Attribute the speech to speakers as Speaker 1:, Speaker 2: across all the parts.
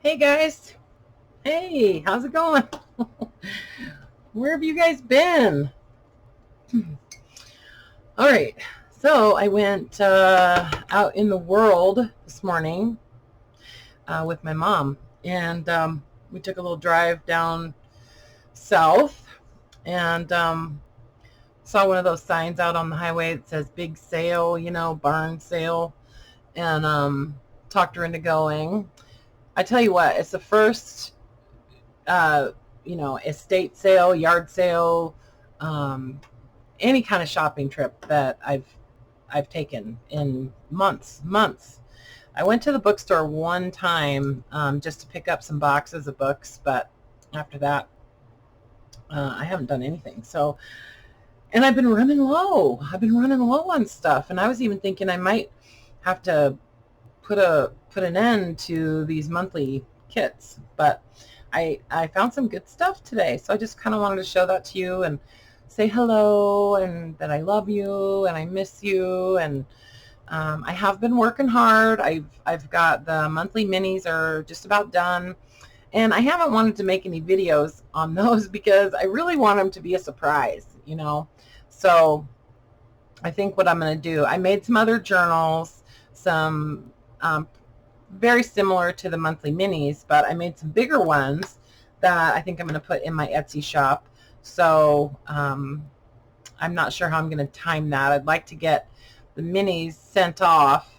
Speaker 1: Hey guys. Hey, how's it going? Where have you guys been? All right. So I went out in the world this morning with my mom, and we took a little drive down south and saw one of those signs out on the highway that says big sale, barn sale, and talked her into going. I tell you what, it's the first uh, estate sale, yard sale, um, any kind of shopping trip that I've taken in months. I went to the bookstore one time just to pick up some boxes of books, but after that, I haven't done anything. So, and I've been running low. I've been running low on stuff, and I was even thinking I might have to put an end to these monthly kits, but I found some good stuff today, so I just kind of wanted to show that to you and say hello and that I love you and I miss you. And I have been working hard. I've got the monthly minis are just about done, and I haven't wanted to make any videos on those because I really want them to be a surprise. So I think what I'm going to do, I made some other journals, some very similar to the monthly minis, but I made some bigger ones that I think I'm going to put in my Etsy shop. So I'm not sure how I'm going to time that. I'd like to get the minis sent off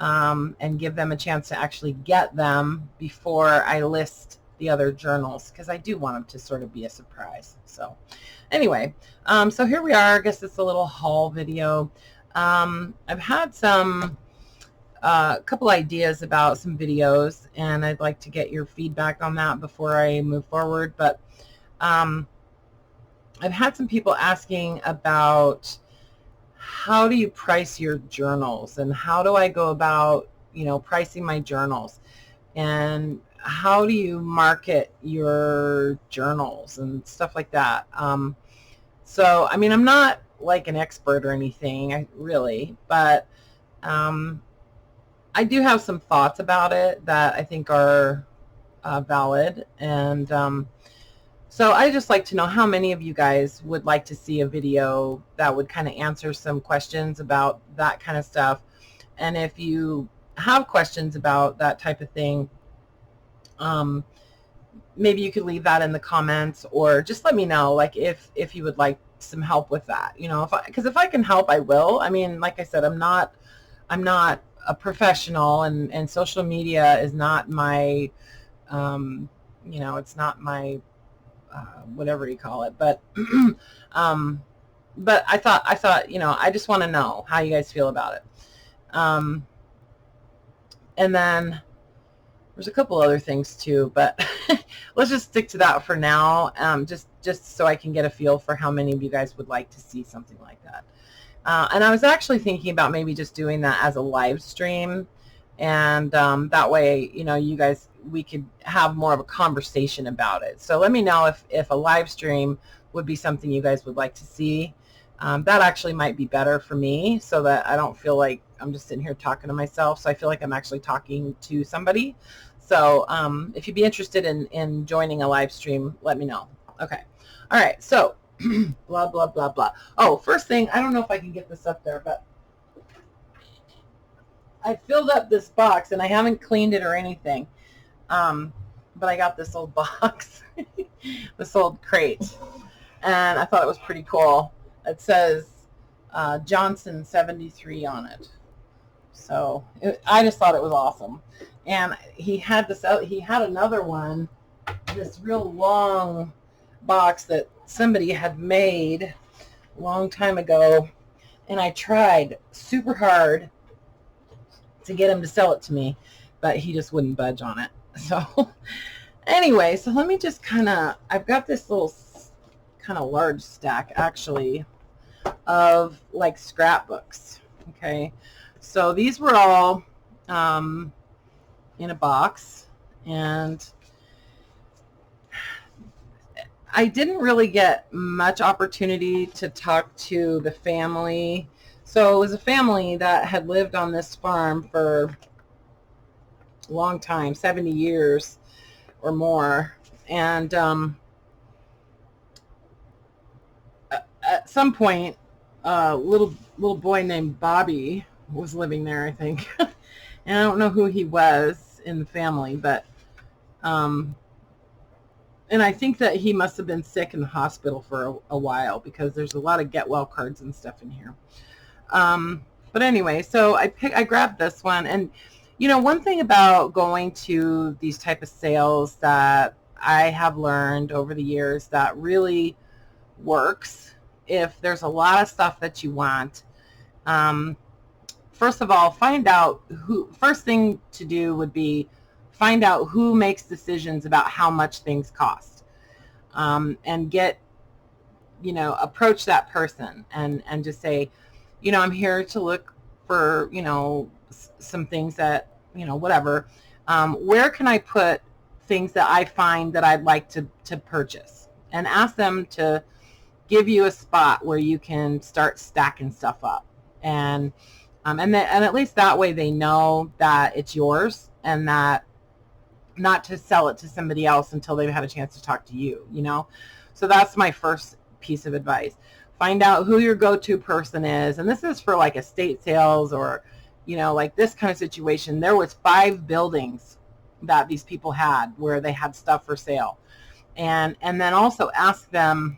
Speaker 1: and give them a chance to actually get them before I list the other journals, because I do want them to sort of be a surprise. So anyway, so here we are. I guess it's a little haul video. I've had a couple ideas about some videos, and I'd like to get your feedback on that before I move forward. But I've had some people asking about how do you price your journals, and how do I go about, pricing my journals, and how do you market your journals and stuff like that. So, I mean, I'm not like an expert or anything, but I do have some thoughts about it that I think are valid. And so I just like to know how many of you guys would like to see a video that would kind of answer some questions about that kind of stuff. And if you have questions about that type of thing, maybe you could leave that in the comments, or just let me know, like, if you would like some help with that, because if I can help, I will. I mean, like I said, I'm not a professional, and social media is not my, it's not my, whatever you call it. But, but I thought, I just want to know how you guys feel about it. And then there's a couple other things too, but let's just stick to that for now. Just so I can get a feel for how many of you guys would like to see something like that. And I was actually thinking about maybe just doing that as a live stream, and that way, you guys, we could have more of a conversation about it. So let me know if a live stream would be something you guys would like to see. That actually might be better for me, so that I don't feel like I'm just sitting here talking to myself. So I feel like I'm actually talking to somebody. So if you'd be interested in joining a live stream, let me know. Okay. All right. So blah, blah, blah, blah. Oh, first thing, I don't know if I can get this up there, but I filled up this box and I haven't cleaned it or anything. But I got this old box, this old crate, and I thought it was pretty cool. It says Johnson 73 on it. So I just thought it was awesome. And he had this out. He had another one, this real long box that somebody had made a long time ago, and I tried super hard to get him to sell it to me, but he just wouldn't budge on it. So anyway, so let me just I've got this little kind of large stack actually of like scrapbooks. Okay, so these were all in a box, and I didn't really get much opportunity to talk to the family. So it was a family that had lived on this farm for a long time, 70 years or more. And at some point, a little boy named Bobby was living there, I think. And I don't know who he was in the family, but and I think that he must have been sick in the hospital for a while, because there's a lot of get well cards and stuff in here. But anyway, so I grabbed this one. And one thing about going to these type of sales that I have learned over the years that really works, if there's a lot of stuff that you want, first of all, first thing to do would be find out who makes decisions about how much things cost, and approach that person and just say, I'm here to look for, some things that, whatever. Where can I put things that I find that I'd like to purchase? And ask them to give you a spot where you can start stacking stuff up. And at least that way they know that it's yours, and that not to sell it to somebody else until they've had a chance to talk to you, So that's my first piece of advice. Find out who your go-to person is. And this is for like estate sales or, like this kind of situation. There was 5 buildings that these people had where they had stuff for sale. And then also ask them,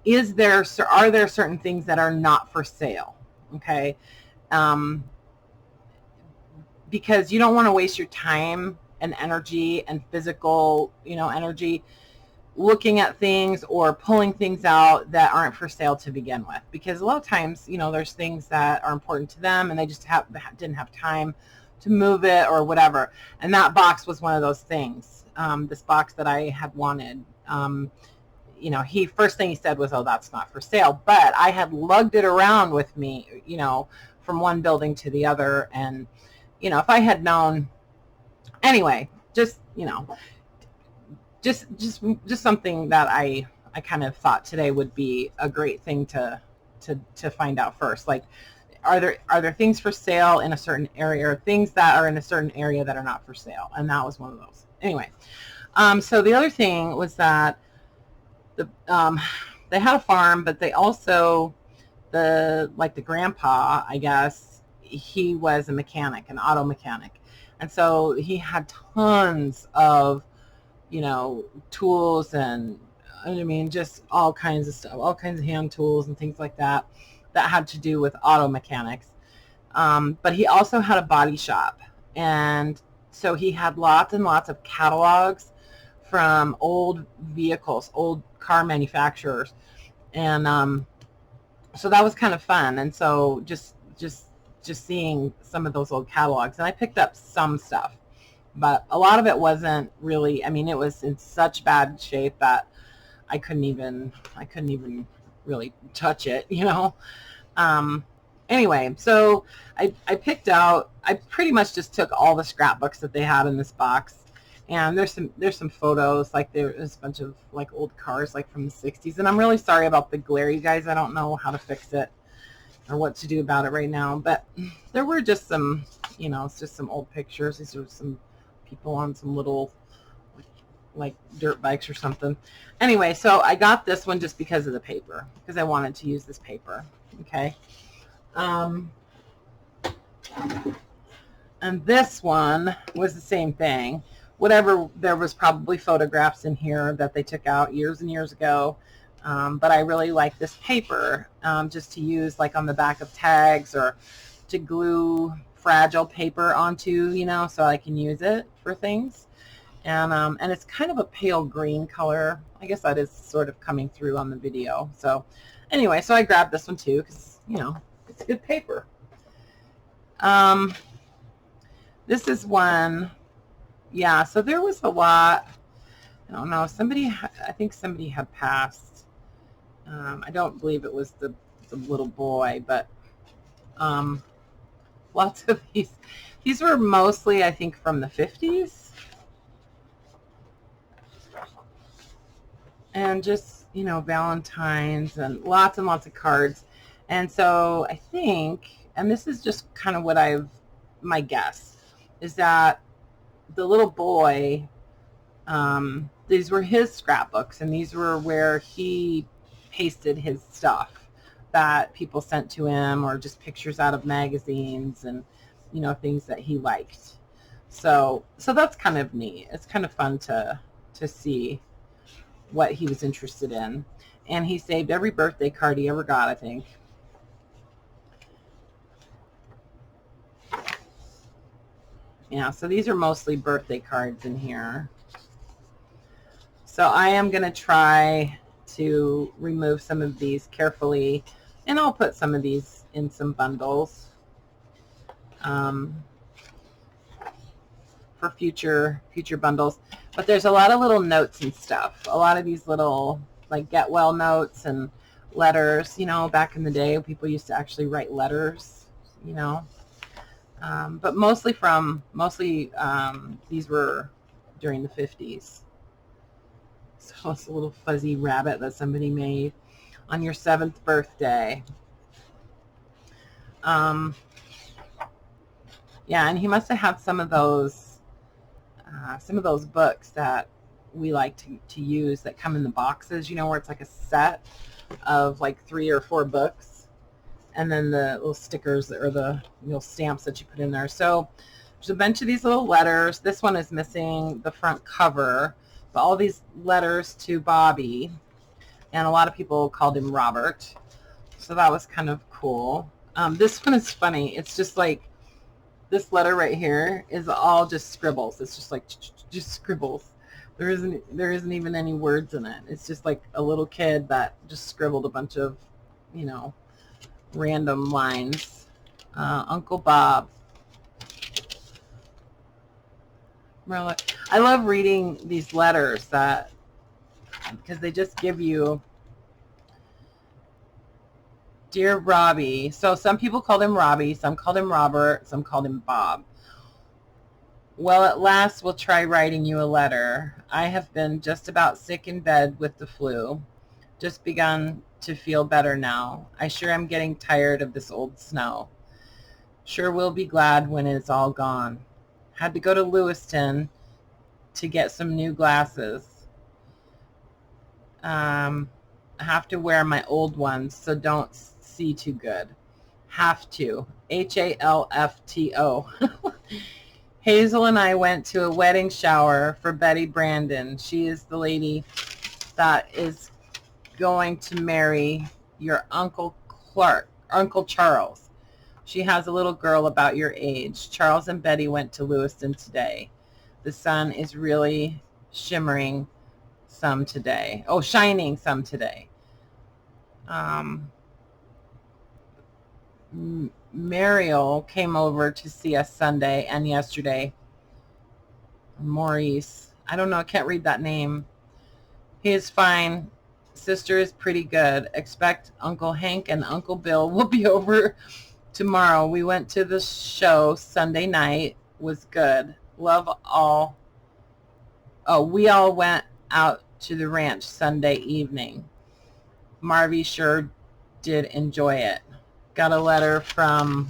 Speaker 1: are there certain things that are not for sale? Okay. Because you don't want to waste your time and energy and physical, energy looking at things or pulling things out that aren't for sale to begin with. Because a lot of times, there's things that are important to them and they just didn't have time to move it or whatever. And that box was one of those things. This box that I had wanted, first thing he said was, "Oh, that's not for sale." But I had lugged it around with me, from one building to the other. And, if I had known, anyway, just something that I kind of thought today would be a great thing to find out first. Like, are there things for sale in a certain area, or things that are in a certain area that are not for sale? And that was one of those. Anyway, so the other thing was that they had a farm, but they also, the grandpa, I guess, he was a mechanic, an auto mechanic. And so he had tons of, tools and, just all kinds of stuff, all kinds of hand tools and things like that had to do with auto mechanics. But he also had a body shop. And so he had lots and lots of catalogs from old vehicles, old car manufacturers. And so that was kind of fun. And so just seeing some of those old catalogs. And I picked up some stuff, but a lot of it wasn't really, it was in such bad shape that I couldn't even really touch it, Anyway, so I picked out, I pretty much just took all the scrapbooks that they had in this box. And there's some photos, like there's a bunch of like old cars, like from the 60s. And I'm really sorry about the glare, you guys. I don't know how to fix it or what to do about it right now. But there were just some, it's just some old pictures. These are some people on some little like dirt bikes or something. Anyway, so I got this one just because of the paper, because I wanted to use this paper. Okay. And this one was the same thing. Whatever, there was probably photographs in here that they took out years and years ago. But I really like this paper, just to use like on the back of tags, or to glue fragile paper onto, so I can use it for things. And it's kind of a pale green color. I guess that is sort of coming through on the video. So anyway, so I grabbed this one too, because, it's good paper. This is one. Yeah, so there was a lot. I don't know. I think somebody had passed. I don't believe it was the little boy, but lots of these. These were mostly, I think, from the 50s. And just, Valentine's and lots of cards. And so I think, and this is just kind of what my guess, is that the little boy, these were his scrapbooks, and these were where he pasted his stuff that people sent to him, or just pictures out of magazines, and things that he liked. So that's kind of neat. It's kind of fun to see what he was interested in. And he saved every birthday card he ever got, I think. Yeah, so these are mostly birthday cards in here. So I am going to try to remove some of these carefully, and I'll put some of these in some bundles for future bundles. But there's a lot of little notes and stuff. A lot of these little, like, get well notes and letters. Back in the day, people used to actually write letters, but mostly these were during the 50s. So it's a little fuzzy rabbit that somebody made on your 7th birthday. Yeah, and he must have had some of those books that we like to use that come in the boxes, where it's like a set of like 3 or 4 books, and then the little stickers or the stamps that you put in there. So there's a bunch of these little letters. This one is missing the front cover, but all these letters to Bobby, and a lot of people called him Robert. So that was kind of cool. This one is funny. It's just like, this letter right here is all just scribbles. It's just like just scribbles. There isn't even any words in it. It's just like a little kid that just scribbled a bunch of random lines. Uncle Bob. I love reading these letters because they just give you, Dear Robbie. So some people called him Robbie, some called him Robert, some called him Bob. Well, at last we'll try writing you a letter. I have been just about sick in bed with the flu. Just begun to feel better now. I sure am getting tired of this old snow. Sure will be glad when it's all gone. Had to go to Lewiston to get some new glasses. I have to wear my old ones so don't see too good. Have to. HALFTO. Hazel and I went to a wedding shower for Betty Brandon. She is the lady that is going to marry your Uncle Charles. She has a little girl about your age. Charles and Betty went to Lewiston today. The sun is really shimmering some today. Oh, shining some today. Mariel came over to see us Sunday and yesterday. Maurice. I don't know. I can't read that name. He is fine. Sister is pretty good. Expect Uncle Hank and Uncle Bill will be over tomorrow. We went to the show Sunday night. Was good. Love all. Oh, we all went out to the ranch Sunday evening. Marvy sure did enjoy it. Got a letter from,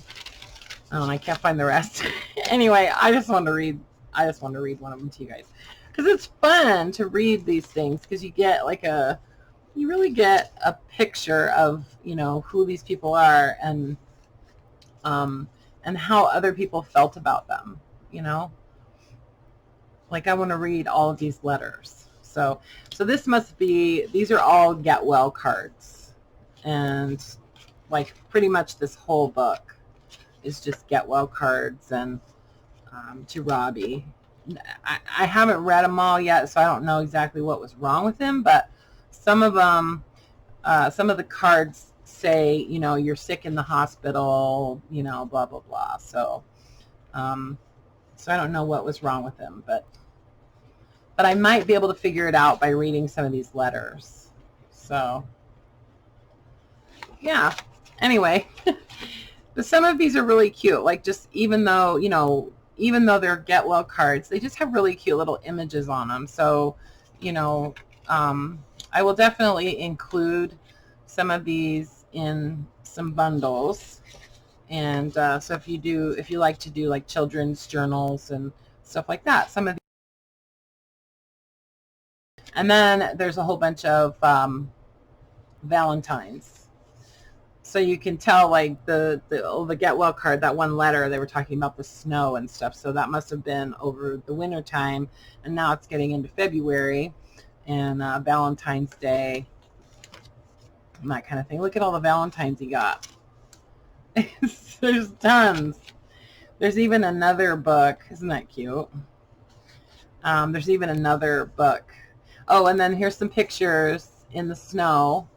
Speaker 1: oh, I can't find the rest. Anyway, I just want to read one of them to you guys, because it's fun to read these things, because you really get a picture of, who these people are, and how other people felt about them, Like, I want to read all of these letters. So these are all get well cards, and like pretty much this whole book is just get well cards, and to Robbie. I haven't read them all yet, so I don't know exactly what was wrong with him, but some of them, some of the cards say, you're sick in the hospital, blah, blah, blah. So I don't know what was wrong with him, but I might be able to figure it out by reading some of these letters. So, yeah. Anyway, but some of these are really cute. Like, just even though they're get well cards, they just have really cute little images on them. So, I will definitely include some of these in some bundles. And so if you like to do like children's journals and stuff like that, some of and then there's a whole bunch of Valentines. So you can tell like the get well card, that one letter, they were talking about the snow and stuff. So that must have been over the winter time, and now it's getting into February and Valentine's Day and that kind of thing. Look at all the Valentines he got. There's tons. There's even another book. Isn't that cute? There's even another book. Oh, and then here's some pictures in the snow.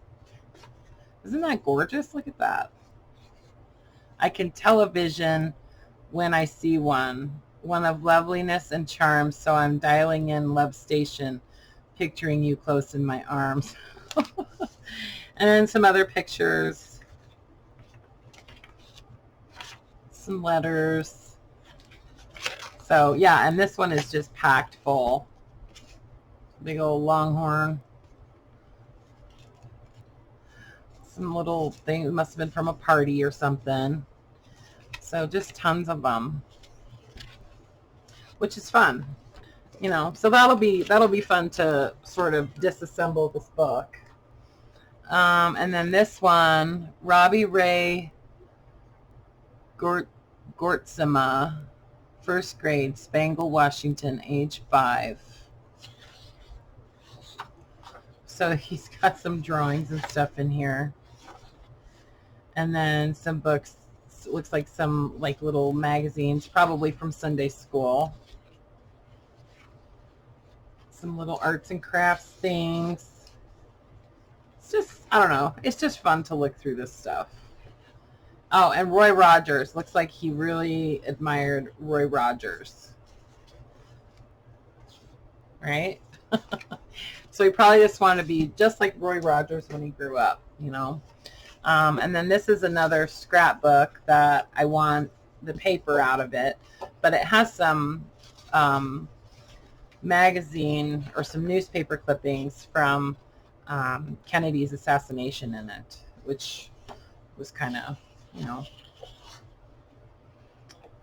Speaker 1: Isn't that gorgeous? Look at that. I can tell a vision when I see one of loveliness and charm, so I'm dialing in love station, picturing you close in my arms. And then some other pictures, some letters. So yeah, and this one is just packed full. Big old longhorn. Some little thing, it must have been from a party or something. So just tons of them, which is fun, you know. So that'll be fun to sort of disassemble this book. And then this one, Robbie Ray Gortzema, first grade, Spangle, Washington, age 5. So he's got some drawings and stuff in here. And then some books. Looks like some like little magazines, probably from Sunday school. Some little arts and crafts things. It's just, I don't know, it's just fun to look through this stuff. Oh, and Roy Rogers. Looks like he really admired Roy Rogers. Right? So he probably just wanted to be just like Roy Rogers when he grew up, you know. And then this is another scrapbook that I want the paper out of it, but it has some magazine or some newspaper clippings from Kennedy's assassination in it, which was kind of, you know,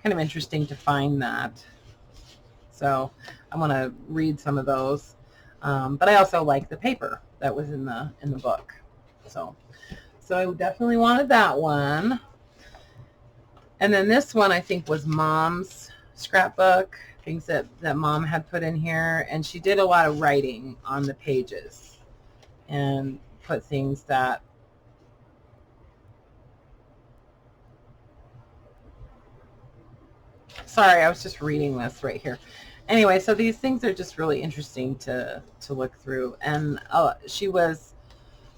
Speaker 1: kind of interesting to find that. So I want to read some of those, but I also like the paper that was in the book. So I definitely wanted that one. And then this one I think was Mom's scrapbook, things that Mom had put in here, and she did a lot of writing on the pages and put things that sorry, I was just reading this right here. Anyway, so these things are just really interesting to look through. And she was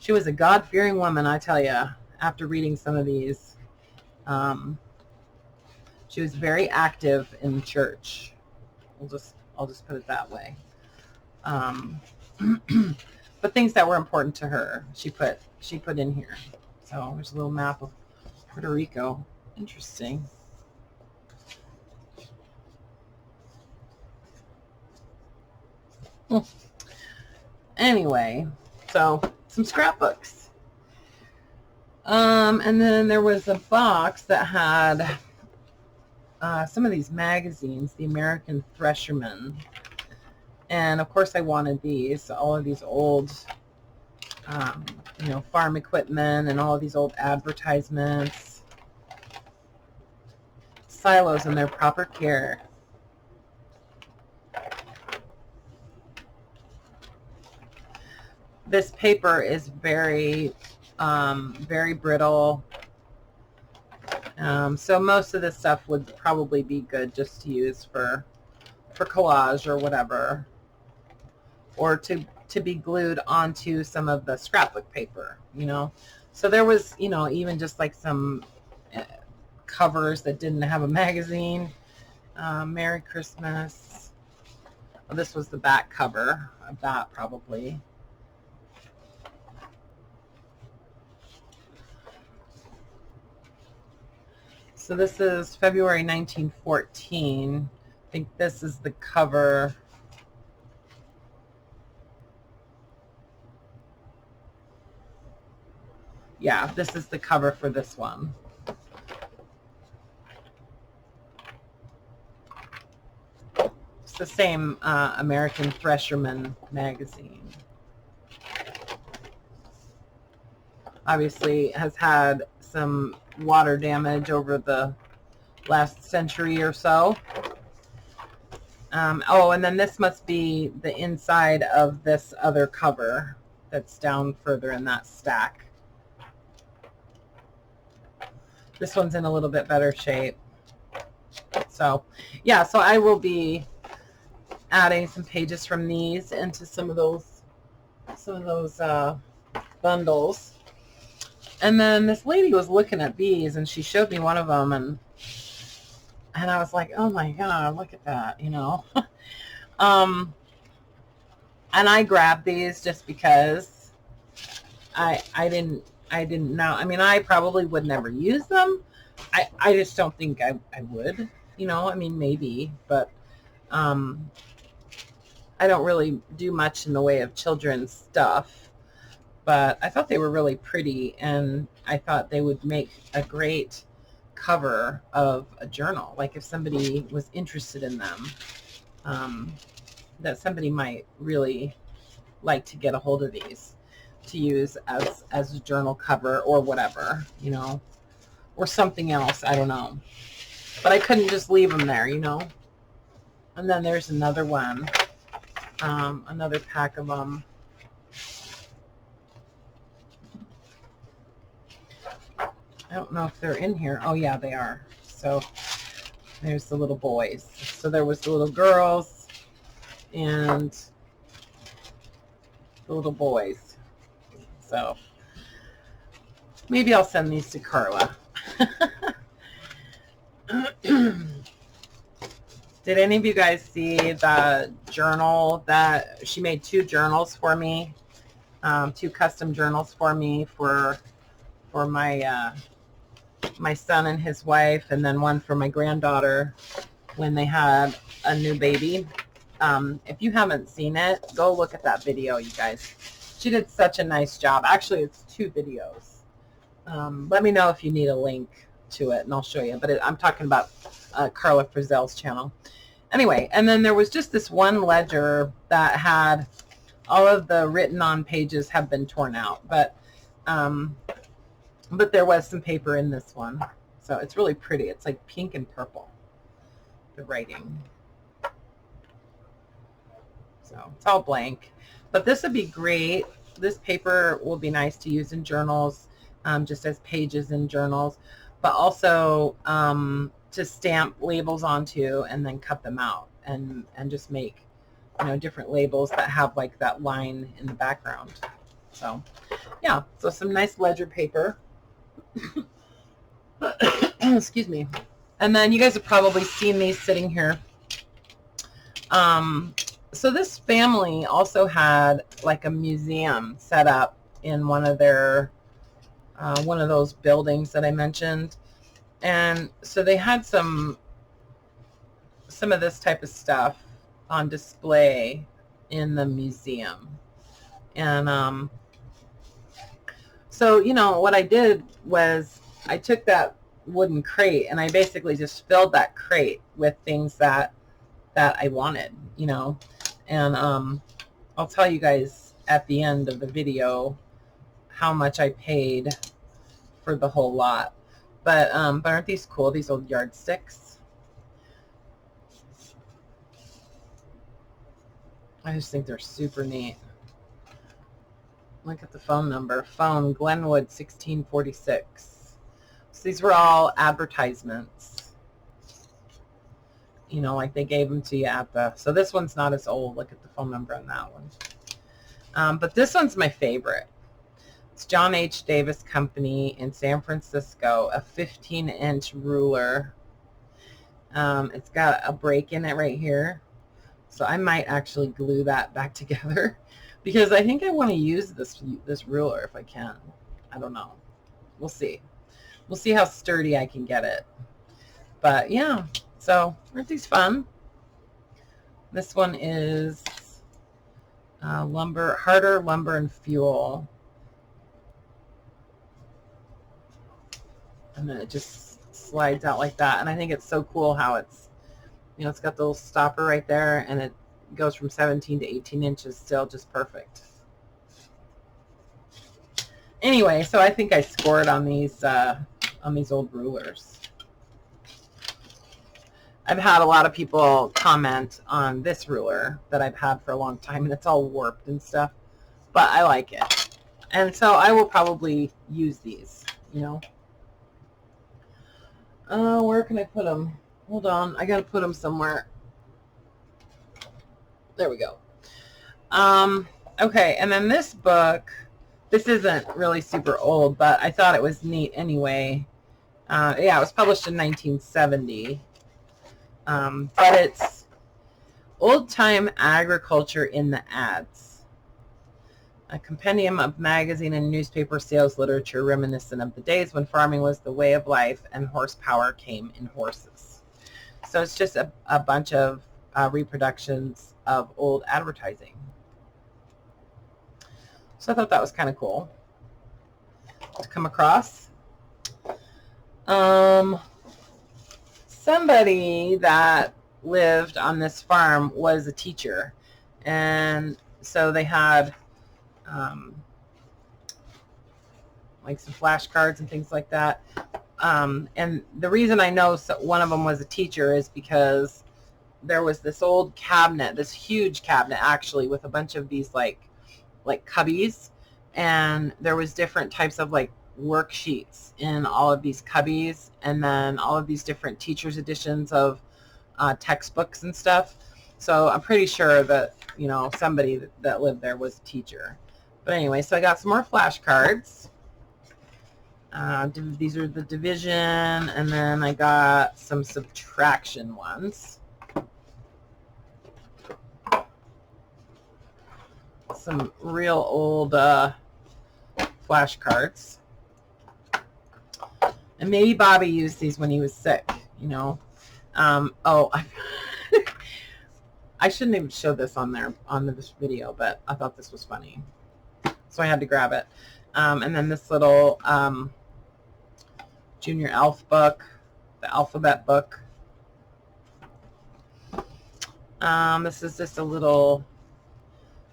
Speaker 1: a God-fearing woman, I tell you. After reading some of these, she was very active in the church. I'll just put it that way. But things that were important to her, she put in here. So there's a little map of Puerto Rico. Interesting. Anyway, so some scrapbooks. And then there was a box that had some of these magazines, the American Thresherman. And of course I wanted these, all of these old, you know, farm equipment and all of these old advertisements. Silos in their proper care. This paper is very, very brittle. So most of this stuff would probably be good just to use for collage or whatever, or to be glued onto some of the scrapbook paper, you know. So there was, you know, even just like some covers that didn't have a magazine. Merry Christmas. Oh, this was the back cover of that probably. So this is February 1914. I think this is the cover. Yeah, this is the cover for this one. It's the same American Thresherman magazine. Obviously has had some water damage over the last century or so. Oh, and then this must be the inside of this other cover that's down further in that stack. This one's in a little bit better shape. So, yeah, so I will be adding some pages from these into some of those bundles. And then this lady was looking at these, and she showed me one of them, and I was like, oh my God, look at that, you know. And I grabbed these just because I didn't know. I mean, I probably would never use them. I just don't think I would, you know. I mean, maybe, but I don't really do much in the way of children's stuff. But I thought they were really pretty, and I thought they would make a great cover of a journal. Like if somebody was interested in them, that somebody might really like to get a hold of these to use as a journal cover or whatever, you know, or something else. I don't know. But I couldn't just leave them there, you know. And then there's another one, another pack of them. I don't know if they're in here. Oh, yeah, they are. So there's the little boys. So there was the little girls and the little boys. So maybe I'll send these to Carla. Did any of you guys see the journal that she made? 2 journals for me, 2 custom journals for me for my my son and his wife, and then one for my granddaughter when they had a new baby. If you haven't seen it, go look at that video, you guys. She did such a nice job. Actually, it's 2 videos. Let me know if you need a link to it, and I'll show you. But I'm talking about Carla Frizzell's channel. Anyway, and then there was just this one ledger that had all of the written on pages have been torn out, but there was some paper in this one. So it's really pretty. It's like pink and purple, the writing. So it's all blank. But this would be great. This paper will be nice to use in journals, just as pages in journals, but also to stamp labels onto and then cut them out and just make, you know, different labels that have like that line in the background. So yeah, so some nice ledger paper. Excuse me. And then you guys have probably seen these sitting here. So this family also had like a museum set up in one of their one of those buildings that I mentioned, and so they had some of this type of stuff on display in the museum. And so, you know, what I did was I took that wooden crate and I basically just filled that crate with things that I wanted, you know. And I'll tell you guys at the end of the video how much I paid for the whole lot. But aren't these cool, these old yardsticks? I just think they're super neat. Look at the phone number. Phone Glenwood 1646. So these were all advertisements. You know, like they gave them to you at the... So this one's not as old. Look at the phone number on that one. But this one's my favorite. It's John H. Davis Company in San Francisco, a 15-inch ruler. It's got a break in it right here. So I might actually glue that back together because I think I want to use this ruler if I can. I don't know. We'll see. We'll see how sturdy I can get it. But yeah, so aren't these fun? This one is lumber, harder lumber and fuel. And then it just slides out like that. And I think it's so cool how it's You know, it's got the little stopper right there, and it goes from 17 to 18 inches still, just perfect. Anyway, so I think I scored on these old rulers. I've had a lot of people comment on this ruler that I've had for a long time, and it's all warped and stuff, but I like it. And so I will probably use these, you know. Where can I put them? Hold on, I got to put them somewhere. There we go. Okay, and then this book, this isn't really super old, but I thought it was neat anyway. Yeah, it was published in 1970. But it's Old-Time Agriculture in the Ads, a compendium of magazine and newspaper sales literature reminiscent of the days when farming was the way of life and horsepower came in horses. So it's just a bunch of reproductions of old advertising. So I thought that was kind of cool to come across. Somebody that lived on this farm was a teacher, and so they had like some flashcards and things like that. And the reason I know one of them was a teacher is because there was this old cabinet, this huge cabinet actually, with a bunch of these like cubbies, and there was different types of like worksheets in all of these cubbies, and then all of these different teachers editions of textbooks and stuff. So I'm pretty sure that, you know, somebody that lived there was a teacher. But anyway, so I got some more flashcards. These are the division, and then I got some subtraction ones. Some real old flashcards. And maybe Bobby used these when he was sick, you know. I shouldn't even show this on this video, but I thought this was funny, so I had to grab it. And then this little Junior Elf book, the alphabet book. This is just a little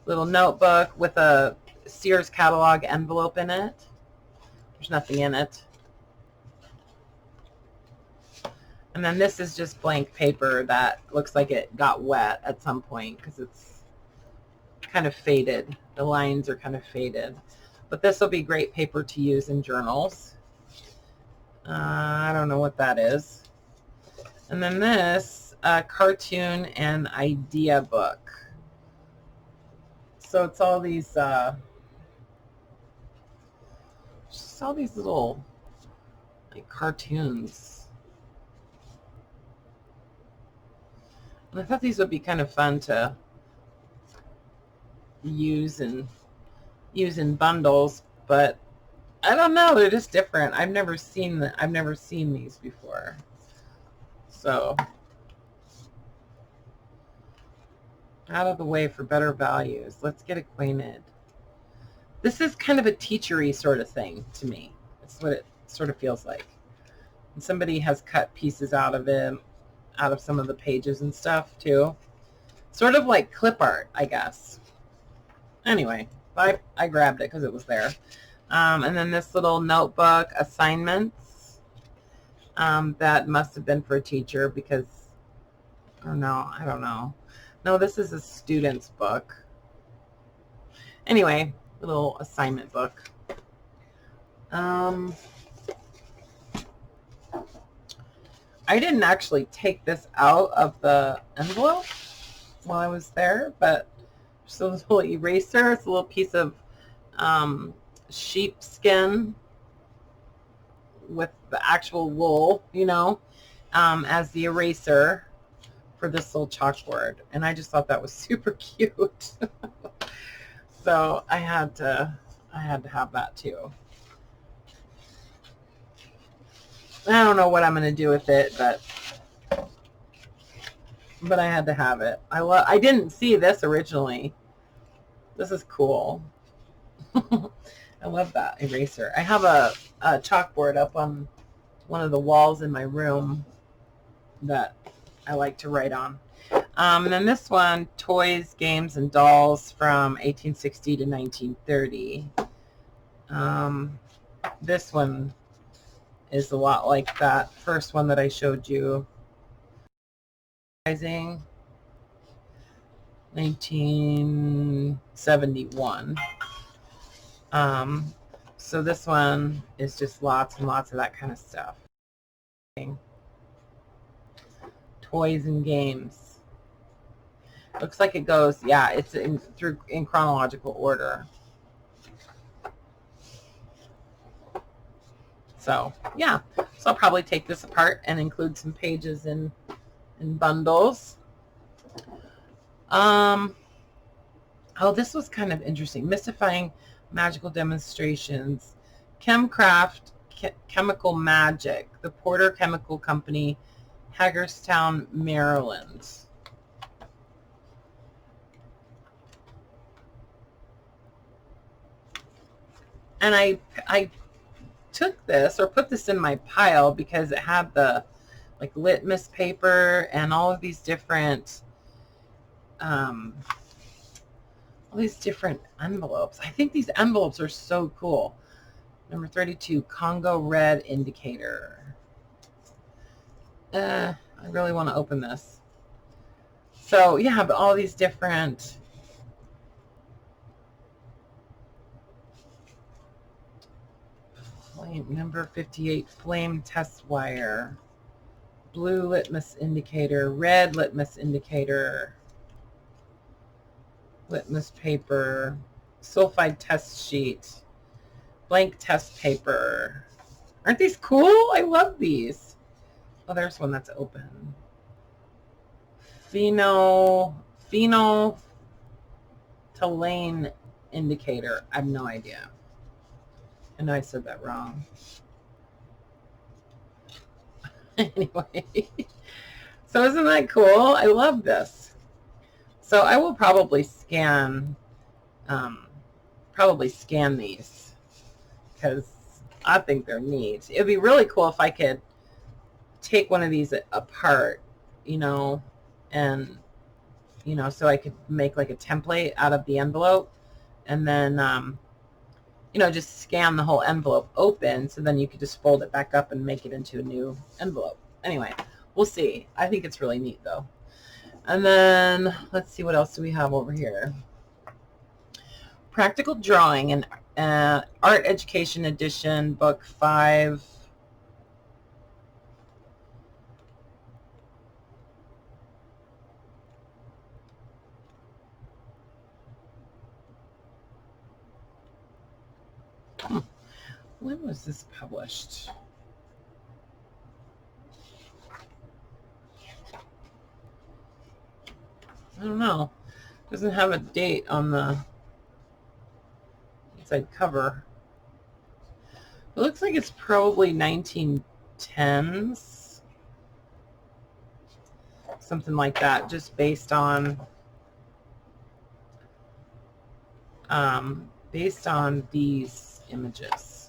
Speaker 1: notebook with a Sears catalog envelope in it. There's nothing in it. And then this is just blank paper that looks like it got wet at some point because it's kind of faded. The lines are kind of faded. But this will be great paper to use in journals. I don't know what that is. And then this cartoon and idea book. So it's all these just all these little like cartoons. And I thought these would be kind of fun to use in bundles, but I don't know, they're just different. I've never seen these before. So out of the way for better values. Let's get acquainted. This is kind of a teachery sort of thing to me. That's what it sort of feels like. And somebody has cut pieces out of it, out of some of the pages and stuff too. Sort of like clip art, I guess. Anyway, I grabbed it because it was there. And then this little notebook, assignments, that must have been for a teacher because, or no, I don't know. No, this is a student's book. Anyway, little assignment book. I didn't actually take this out of the envelope while I was there, but just a little eraser. It's a little piece of sheepskin with the actual wool, you know, as the eraser for this little chalkboard. And I just thought that was super cute. So I had to have that too. I don't know what I'm going to do with it, but I had to have it. I didn't see this originally. This is cool. I love that eraser. I have a chalkboard up on one of the walls in my room that I like to write on. And then this one, Toys, Games, and Dolls from 1860 to 1930. This one is a lot like that first one that I showed you. 1971. So this one is just lots and lots of that kind of stuff. Toys and games. Looks like it goes, yeah, it's in chronological order. So yeah, so I'll probably take this apart and include some pages in bundles. Oh, this was kind of interesting. Mystifying magical demonstrations. Chemcraft, Chemical Magic, the Porter Chemical Company, Hagerstown, Maryland. And I took this or put this in my pile because it had the like litmus paper and all of these different envelopes. I think these envelopes are so cool. Number 32, Congo Red Indicator. I really want to open this. So yeah, but all these different number 58, flame test wire, blue litmus indicator, red litmus indicator, litmus paper, sulfide test sheet, blank test paper. Aren't these cool? I love these. Oh, there's one that's open. Phenolphthalein indicator. I have no idea. I know I said that wrong. Anyway, so isn't that cool? I love this. So I will probably scan these because I think they're neat. It'd be really cool if I could take one of these apart, you know, and you know, so I could make like a template out of the envelope, and then you know, just scan the whole envelope open, so then you could just fold it back up and make it into a new envelope. Anyway, we'll see. I think it's really neat though. And then let's see, what else do we have over here? Practical Drawing and Art Education Edition, Book 5. When was this published? I don't know. It doesn't have a date on the inside cover. It looks like it's probably 1910s. Something like that, just based on these images.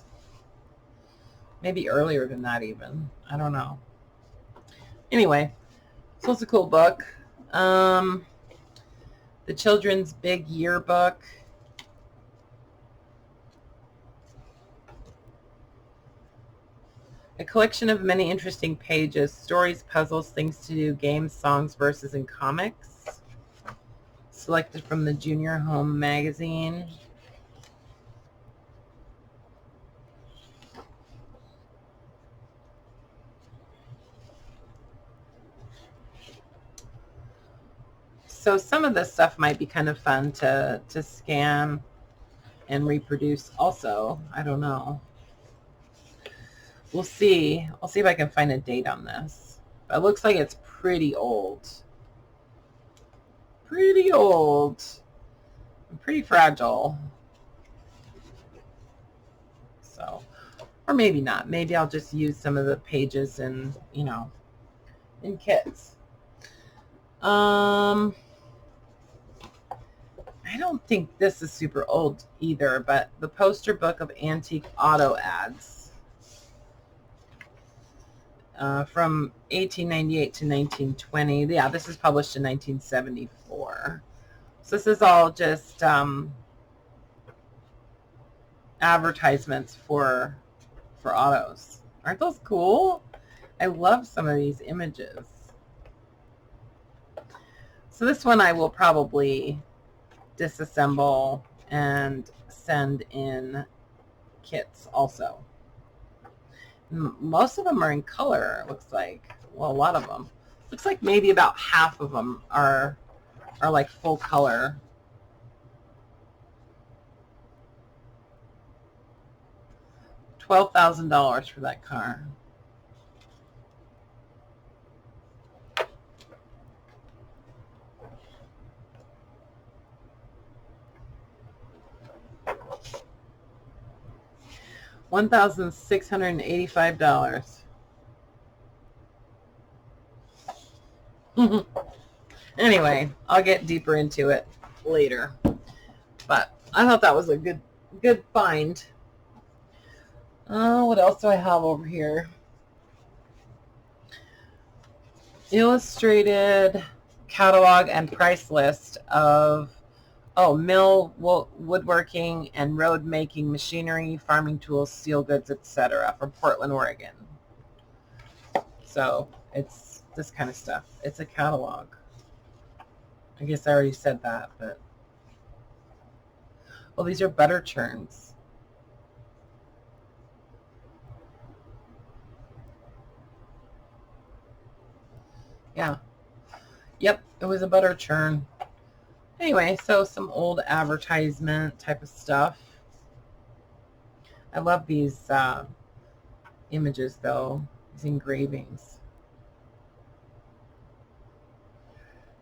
Speaker 1: Maybe earlier than that even. I don't know. Anyway, so it's a cool book. The Children's Big Yearbook. A collection of many interesting pages, stories, puzzles, things to do, games, songs, verses, and comics. Selected from the Junior Home magazine. So some of this stuff might be kind of fun to scan and reproduce also. I don't know. We'll see. I'll see if I can find a date on this. But it looks like it's pretty old. Pretty old. And pretty fragile. So, or maybe not. Maybe I'll just use some of the pages in, you know, in kits. I don't think this is super old either, but the Poster Book of Antique Auto Ads. from 1898 to 1920. Yeah, this is published in 1974. So this is all just advertisements for autos. Aren't those cool? I love some of these images. So this one I will probably disassemble and send in kits also. Most of them are in color, it looks like. Well, a lot of them. Looks like maybe about half of them are like full color. $12,000 for that car. $1,685. Anyway, I'll get deeper into it later. But I thought that was a good find. What else do I have over here? Illustrated catalog and price list of woodworking and road making machinery, farming tools, steel goods, etc. from Portland, Oregon. So it's this kind of stuff. It's a catalog. I guess I already said that, but well, these are butter churns. Yeah. Yep, it was a butter churn. Anyway, so some old advertisement type of stuff. I love these images, though, these engravings.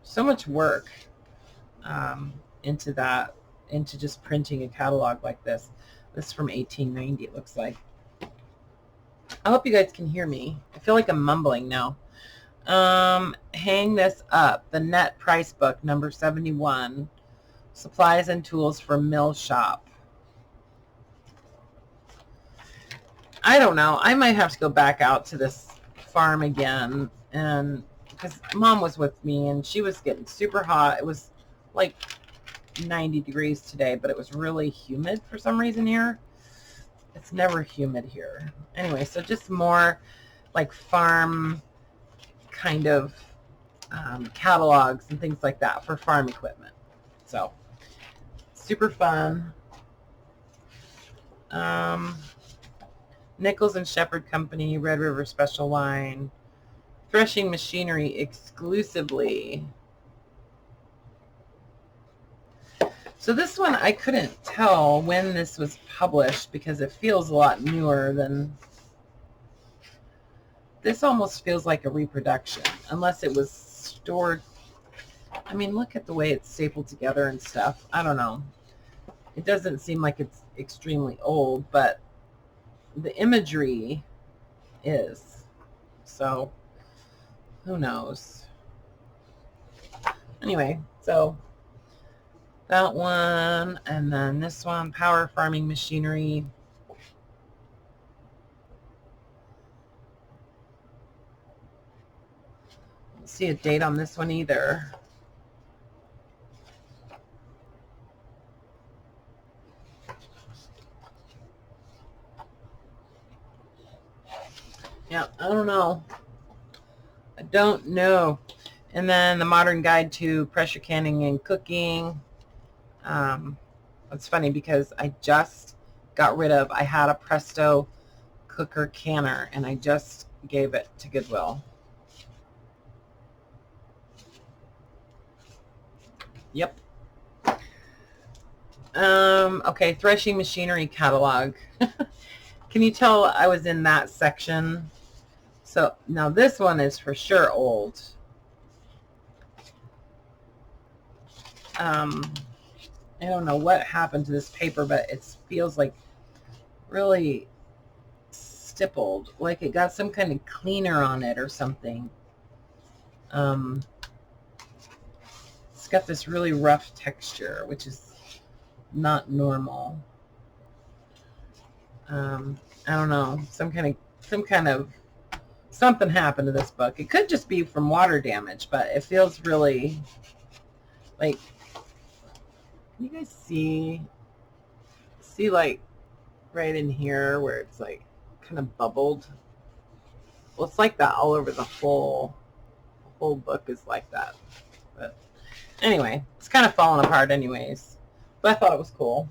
Speaker 1: So much work into that, into just printing a catalog like this. This is from 1890, it looks like. I hope you guys can hear me. I feel like I'm mumbling now. Hang this up. The Net Price Book, number 71. Supplies and tools for mill shop. I don't know. I might have to go back out to this farm again, and because Mom was with me and she was getting super hot. It was like 90 degrees today, but it was really humid for some reason here. It's never humid here. Anyway, so just more like farm kind of catalogs and things like that for farm equipment. So super fun. Nichols and Shepherd Company, Red River Special Line, threshing machinery exclusively. So this one I couldn't tell when this was published because it feels a lot newer than this. Almost feels like a reproduction unless it was stored. I mean, look at the way it's stapled together and stuff. I don't know. It doesn't seem like it's extremely old, but the imagery is. So who knows? Anyway, so that one, and then this one, Power Farming Machinery. Don't see a date on this one either. Yeah, I don't know. I don't know. And then the Modern Guide to Pressure Canning and Cooking. It's funny because I just got rid of, I had a Presto cooker canner and I just gave it to Goodwill. Yep. Okay, threshing machinery catalog. Can you tell I was in that section? So now this one is for sure old. I don't know what happened to this paper, but it feels like really stippled, like it got some kind of cleaner on it or something. It's got this really rough texture, which is not normal. I don't know, some kind of something happened to this book. It could just be from water damage, but it feels really like, can you guys see like right in here where it's like kind of bubbled? Well, it's like that all over the whole book is like that. But anyway, it's kind of falling apart anyways. But I thought it was cool.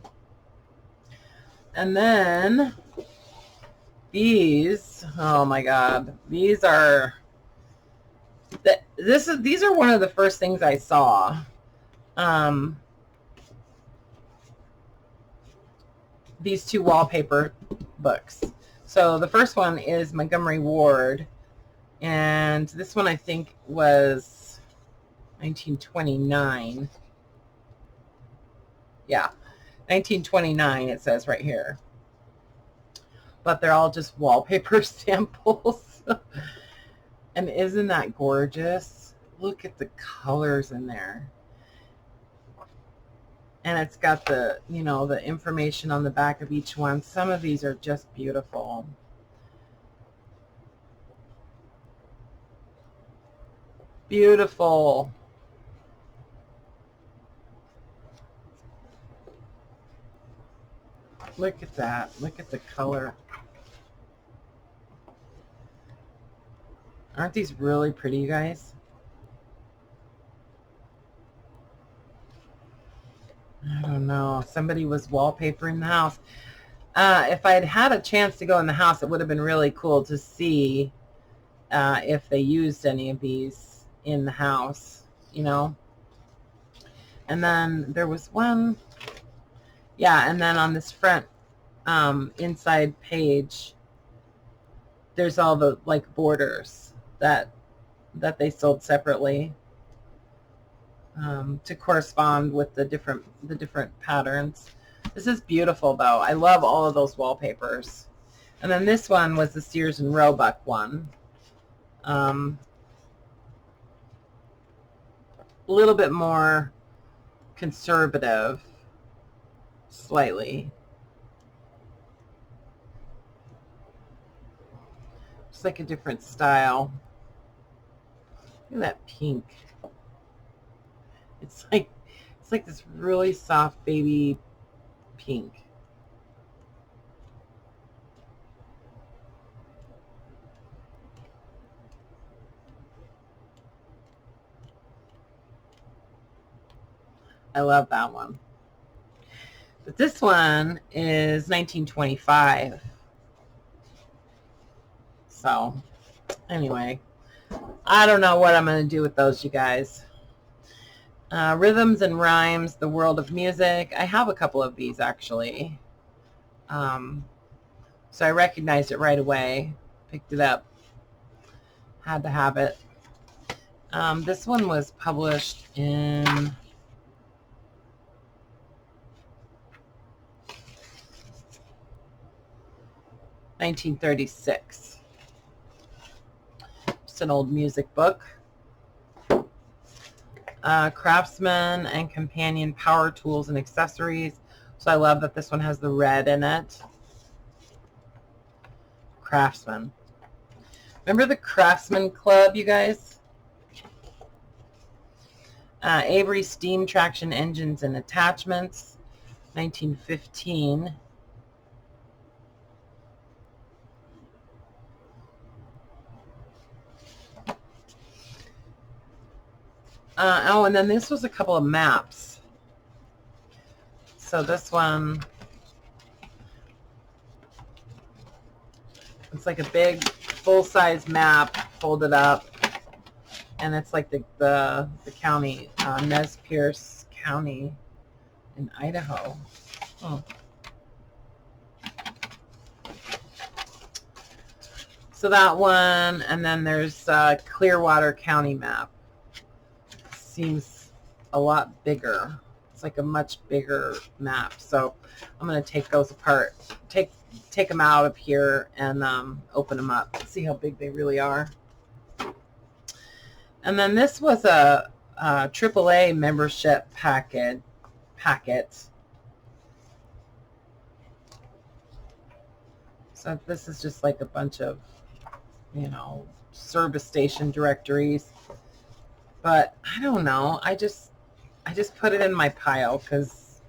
Speaker 1: And then these, oh my God, these are these are one of the first things I saw. These two wallpaper books. So the first one is Montgomery Ward, and this one I think was 1929. Yeah, 1929 it says right here. But they're all just wallpaper samples. And isn't that gorgeous? Look at the colors in there. And it's got the, you know, the information on the back of each one. Some of these are just beautiful. Beautiful. Look at that. Look at the color. Aren't these really pretty, you guys? I don't know. Somebody was wallpapering the house. If I'd had a chance to go in the house, it would have been really cool to see if they used any of these in the house, you know. And then there was one, yeah, and then on this front inside page, there's all the like borders that they sold separately to correspond with the different patterns. This is beautiful though. I love all of those wallpapers. And then this one was the Sears and Roebuck one. A little bit more conservative, slightly. Just like a different style. Look at that pink. It's like this really soft baby pink. I love that one. But this one is 1925. So anyway, I don't know what I'm going to do with those, you guys. Rhythms and Rhymes, The World of Music. I have a couple of these actually. So I recognized it right away. Picked it up. Had to have it. This one was published in 1936. Just an old music book. Craftsman and Companion Power Tools and Accessories. So I love that this one has the red in it. Craftsman. Remember the Craftsman Club, you guys? Avery Steam Traction Engines and Attachments, 1915. Oh, and then this was a couple of maps. So this one, it's like a big full-size map folded up, and it's like the county, Nez Perce County in Idaho. Oh. So that one, and then there's Clearwater County map. Seems a lot bigger. It's like a much bigger map. So I'm going to take those apart, take them out of here and open them up, see how big they really are. And then this was a AAA membership packet. So this is just like a bunch of service station directories. But I don't know. I just put it in my pile because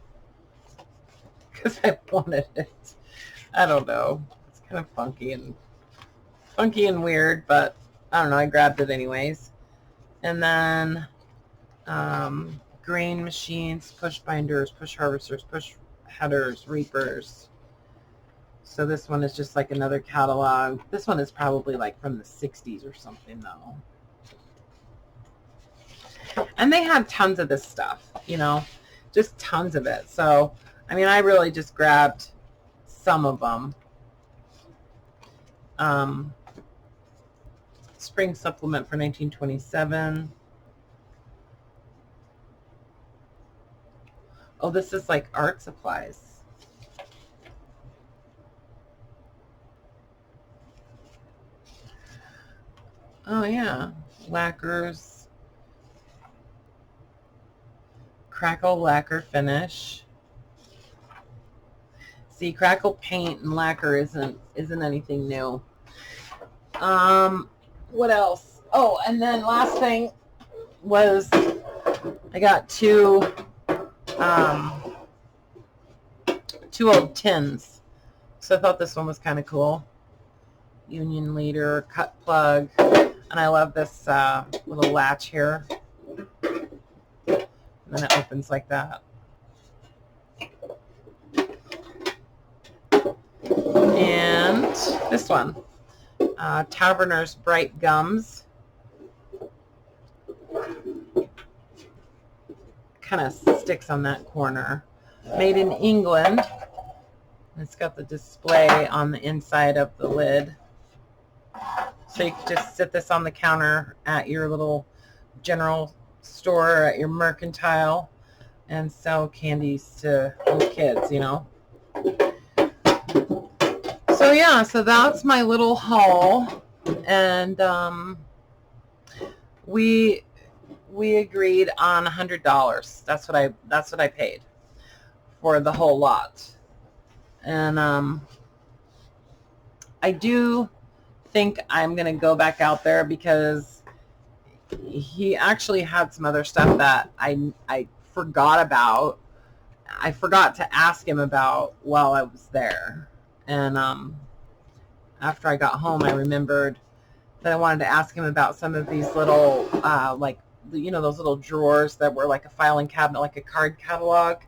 Speaker 1: I wanted it. I don't know. It's kind of funky and weird, but I don't know. I grabbed it anyways. And then grain machines, push binders, push harvesters, push headers, reapers. So this one is just like another catalog. This one is probably like from the 60s or something though. And they had tons of this stuff, just tons of it. So, I mean, I really just grabbed some of them. Spring supplement for 1927. Oh, this is like art supplies. Oh yeah, lacquers, crackle lacquer finish. See, crackle paint and lacquer isn't anything new. What else? Oh, and then last thing was I got two old tins. So I thought this one was kind of cool. Union leader, cut plug, and I love this little latch here. And then it opens like that. And this one, Taverner's Bright Gums. Kind of sticks on that corner. Made in England. It's got the display on the inside of the lid. So you can just sit this on the counter at your little general store or at your mercantile and sell candies to little kids, So yeah, so that's my little haul. And we agreed on $100. That's what I paid for the whole lot. And I do think I'm going to go back out there because he actually had some other stuff that I forgot about. I forgot to ask him about while I was there. And after I got home, I remembered that I wanted to ask him about some of these little, those little drawers that were like a filing cabinet, like a card catalog.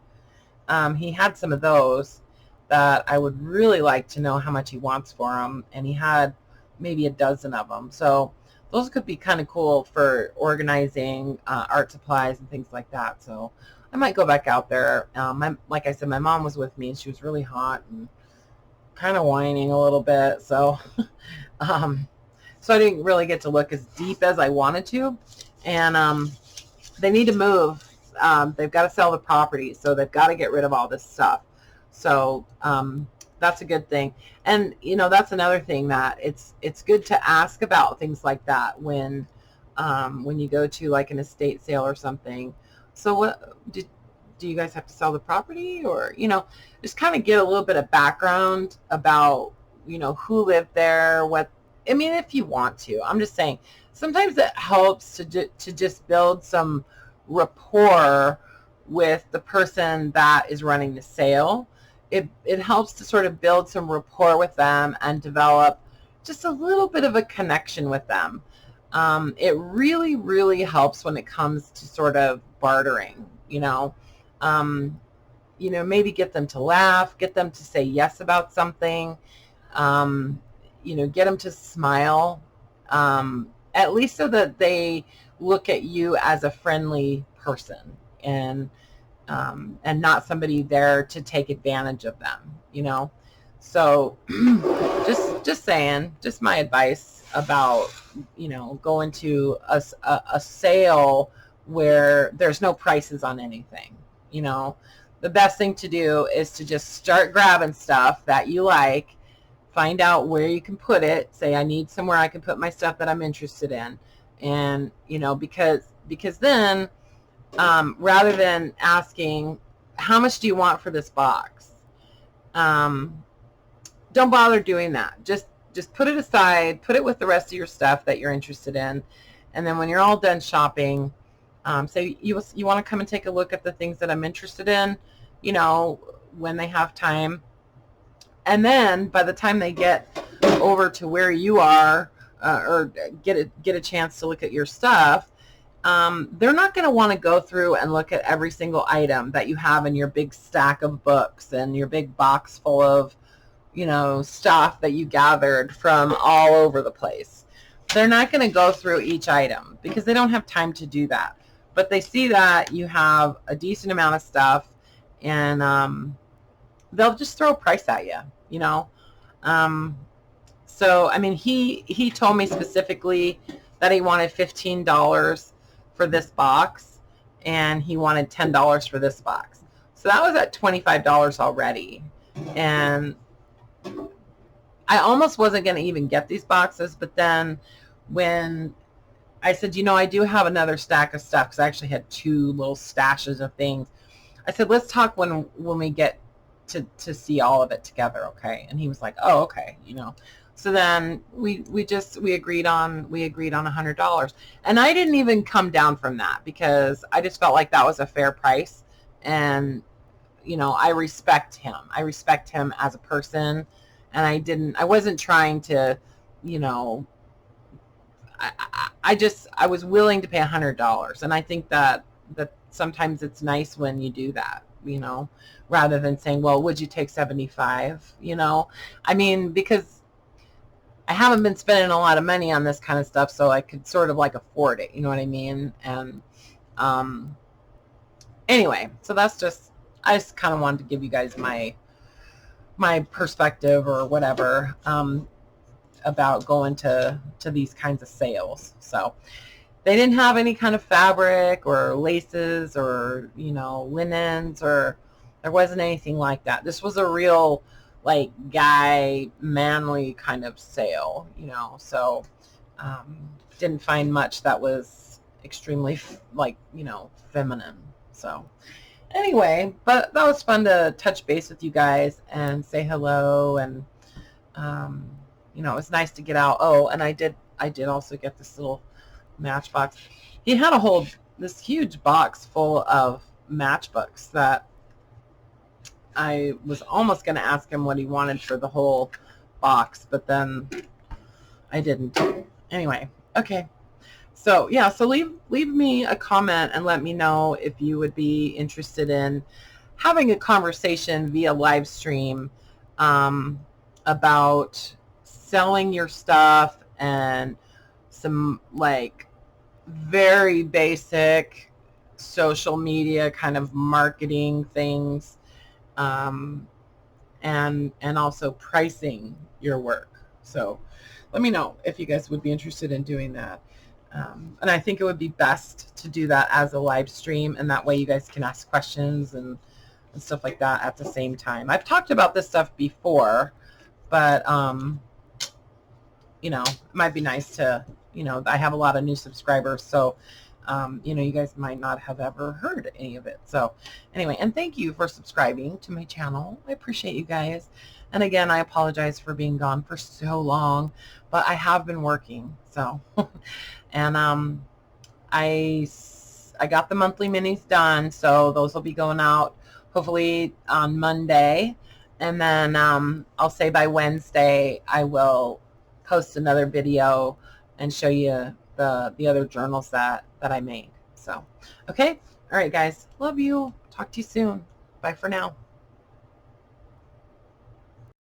Speaker 1: He had some of those that I would really like to know how much he wants for them. And he had maybe a dozen of them. So those could be kind of cool for organizing art supplies and things like that. So I might go back out there. Like I said, my mom was with me and she was really hot and kind of whining a little bit. So, so I didn't really get to look as deep as I wanted to. And they need to move. They've got to sell the property. So they've got to get rid of all this stuff. So that's a good thing. And, that's another thing that it's good to ask about things like that when you go to like an estate sale or something. So what do you guys have to sell the property, or, just kind of get a little bit of background about, who lived there, if you want to. I'm just saying, sometimes it helps to just build some rapport with the person that is running the sale. It helps to sort of build some rapport with them and develop just a little bit of a connection with them. It really, really helps when it comes to sort of bartering, maybe get them to laugh, get them to say yes about something, get them to smile, at least so that they look at you as a friendly person and not somebody there to take advantage of them, So just saying, just my advice about, going to a sale where there's no prices on anything. The best thing to do is to just start grabbing stuff that you like, find out where you can put it, say, I need somewhere I can put my stuff that I'm interested in. And, because then, rather than asking, how much do you want for this box? Don't bother doing that. Just just put it aside, put it with the rest of your stuff that you're interested in, and then when you're all done shopping, say you want to come and take a look at the things that I'm interested in, you know, when they have time. And then by the time they get over to where you are, or get a chance to look at your stuff, they're not going to want to go through and look at every single item that you have in your big stack of books and your big box full of, you know, stuff that you gathered from all over the place. They're not going to go through each item because they don't have time to do that. But they see that you have a decent amount of stuff, and they'll just throw a price at you, you know. So, I mean, he told me specifically that he wanted $15 for this box, and he wanted $10 for this box. So that was at $25 already. And I almost wasn't going to even get these boxes, but then when I said, you know, I do have another stack of stuff, because I actually had 2 little stashes of things. I said, let's talk when we get to see all of it together, okay? And he was like, oh, okay, you know. So then we agreed on $100, and I didn't even come down from that because I just felt like that was a fair price, and you know, I respect him. I respect him as a person, and I wasn't trying to, you know, I was willing to pay $100, and I think that sometimes it's nice when you do that, you know, rather than saying, well, would you take 75? You know, I mean, because I haven't been spending a lot of money on this kind of stuff, so I could sort of like afford it, you know what I mean? And anyway, so that's just, I just kind of wanted to give you guys my perspective or whatever about going to these kinds of sales. So they didn't have any kind of fabric or laces or, you know, linens, or there wasn't anything like that. This was a real, like, guy, manly kind of sale, you know. So didn't find much that was extremely, like, you know, feminine. So anyway, but that was fun to touch base with you guys and say hello, and you know, it was nice to get out. Oh, and I did also get this little matchbox. He had this huge box full of matchbooks that I was almost going to ask him what he wanted for the whole box, but then I didn't. Anyway, okay. So yeah, so leave me a comment and let me know if you would be interested in having a conversation via live stream about selling your stuff and some like very basic social media kind of marketing things, and also pricing your work. So let me know if you guys would be interested in doing that. And I think it would be best to do that as a live stream, and that way you guys can ask questions and stuff like that at the same time. I've talked about this stuff before, but you know, it might be nice to, you know, I have a lot of new subscribers, so you know, you guys might not have ever heard any of it. So anyway, and thank you for subscribing to my channel. I appreciate you guys. And again, I apologize for being gone for so long, but I have been working. So, and I got the monthly minis done, so those will be going out hopefully on Monday, and then I'll say by Wednesday I will post another video and show you the other journals that I made. So, okay. All right, guys. Love you. Talk to you soon. Bye for now.